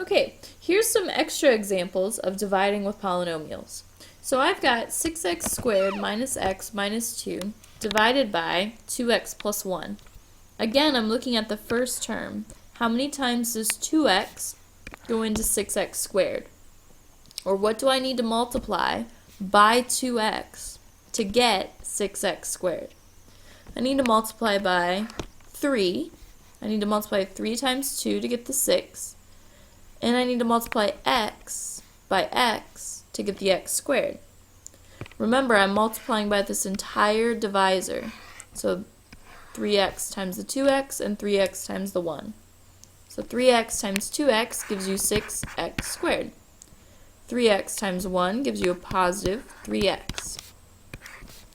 Okay, here's some extra examples of dividing with polynomials. So I've got 6x squared minus x minus 2 divided by 2x plus 1. Again, I'm looking at the first term. How many times does 2x go into 6x squared? Or what do I need to multiply by 2x to get 6x squared? I need to multiply by 3. I need to multiply 3 times 2 to get the 6. And I need to multiply x by x to get the x squared. Remember, I'm multiplying by this entire divisor. So 3x times the 2x and 3x times the 1. So 3x times 2x gives you 6x squared. 3x times 1 gives you a positive 3x.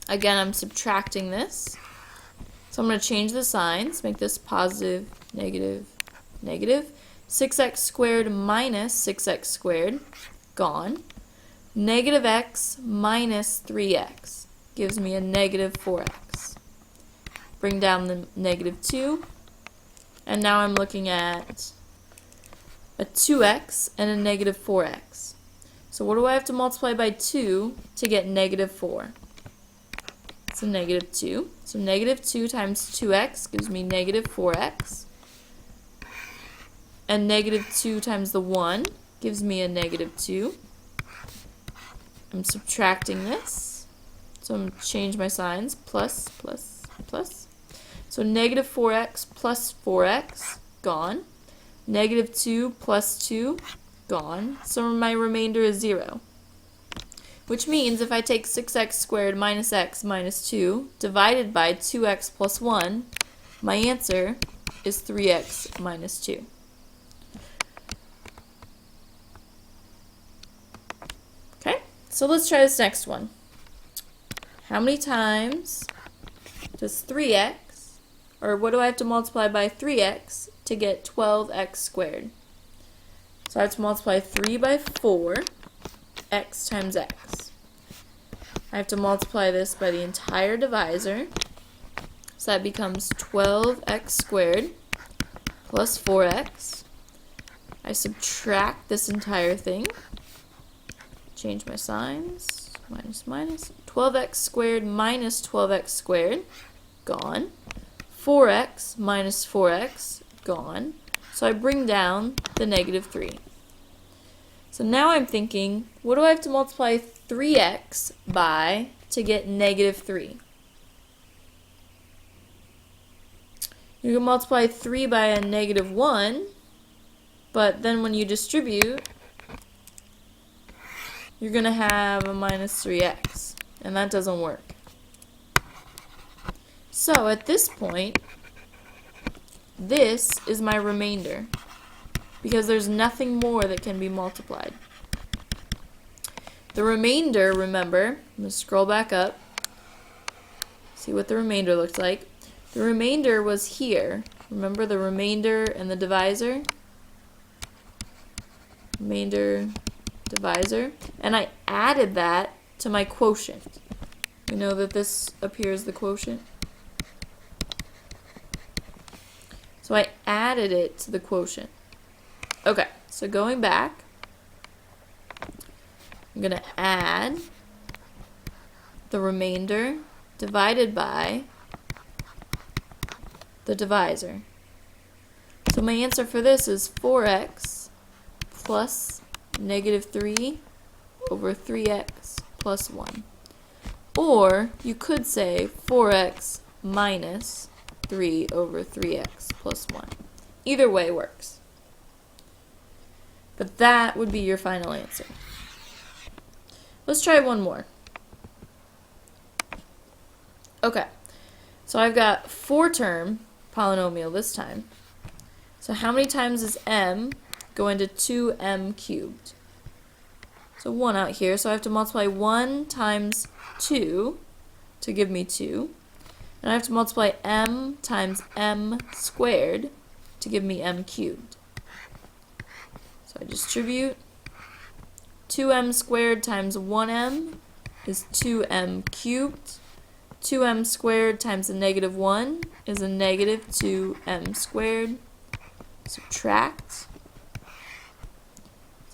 Again, I'm subtracting this. So I'm going to change the signs, make this positive, negative, negative. 6x squared minus 6x squared, gone. Negative x minus 3x gives me a negative 4x. Bring down the negative 2. And now I'm looking at a 2x and a negative 4x. So what do I have to multiply by 2 to get negative 4? It's a negative 2. So negative 2 times 2x gives me negative 4x. And negative 2 times the 1 gives me a negative 2. I'm subtracting this. So I'm going to change my signs. Plus, plus, plus. So negative 4x plus 4x, gone. Negative 2 plus 2, gone. So my remainder is 0. Which means if I take 6x squared minus x minus 2 divided by 2x plus 1, my answer is 3x minus 2. Okay, so let's try this next one. How many times does 3x, or what do I have to multiply by 3x to get 12x squared? So I have to multiply 3 by 4, x times x. I have to multiply this by the entire divisor. So that becomes 12x squared plus 4x. I subtract this entire thing. Change my signs. Minus, minus. 12x squared minus 12x squared. Gone. 4x minus 4x. Gone. So I bring down the negative 3. So now I'm thinking, what do I have to multiply 3x by to get negative 3? You can multiply 3 by a negative 1, but then when you distribute, you're going to have a minus 3x, and that doesn't work. So at this point, this is my remainder, because there's nothing more that can be multiplied. The remainder, remember, I'm going to scroll back up, see what the remainder looks like. The remainder was here. Remember the remainder and the divisor? Remainder, divisor. And I added that to my quotient. We know that this appears the quotient. So I added it to the quotient. Okay, so going back, I'm going to add the remainder divided by the divisor. So my answer for this is 4x plus negative 3 over 3x plus 1. Or you could say 4x minus 3 over 3x plus 1. Either way works. But that would be your final answer. Let's try one more. Okay, so I've got 4-term polynomial this time. So how many times does m go into 2m cubed? So 1 out here, so I have to multiply 1 times 2 to give me 2. And I have to multiply m times m squared to give me m cubed. So I distribute. 2m squared times 1m is 2m cubed. 2m squared times a negative 1 is a negative 2m squared. Subtract.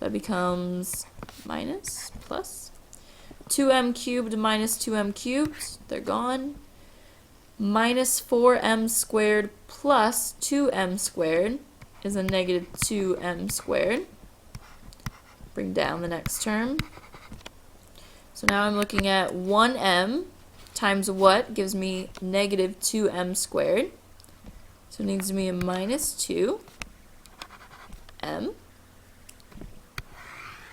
that becomes minus, plus. 2m cubed minus 2m cubed, they're gone. Minus 4m squared plus 2m squared is a negative 2m squared. Bring down the next term. So now I'm looking at 1m times what gives me negative 2m squared. So it needs to be a minus 2m.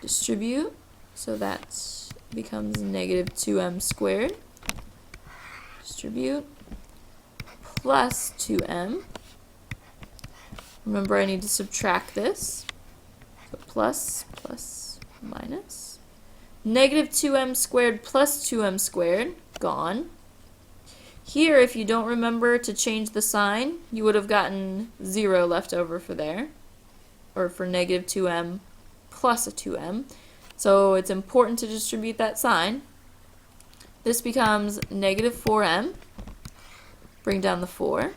Distribute, so that becomes negative 2m squared. Distribute, plus 2m. Remember, I need to subtract this. So plus, minus. Negative 2m squared plus 2m squared, gone. Here, if you don't remember to change the sign, you would have gotten 0 left over for there, or for negative 2m plus a 2m. So it's important to distribute that sign. This becomes negative 4m. Bring down the 4.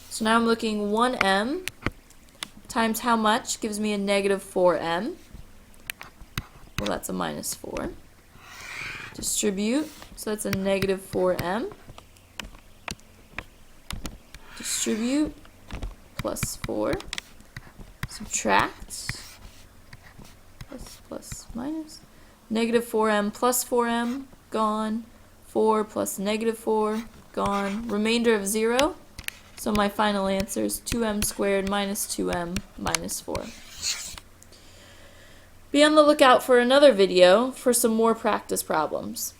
So now I'm looking 1m times how much gives me a negative 4m. Well, that's a minus 4. Distribute, so that's a negative 4m. Distribute, plus 4. Subtract, plus, minus. Negative 4m plus 4m, gone. 4 plus negative 4, gone. Remainder of 0. So my final answer is 2m squared minus 2m minus 4. Be on the lookout for another video for some more practice problems.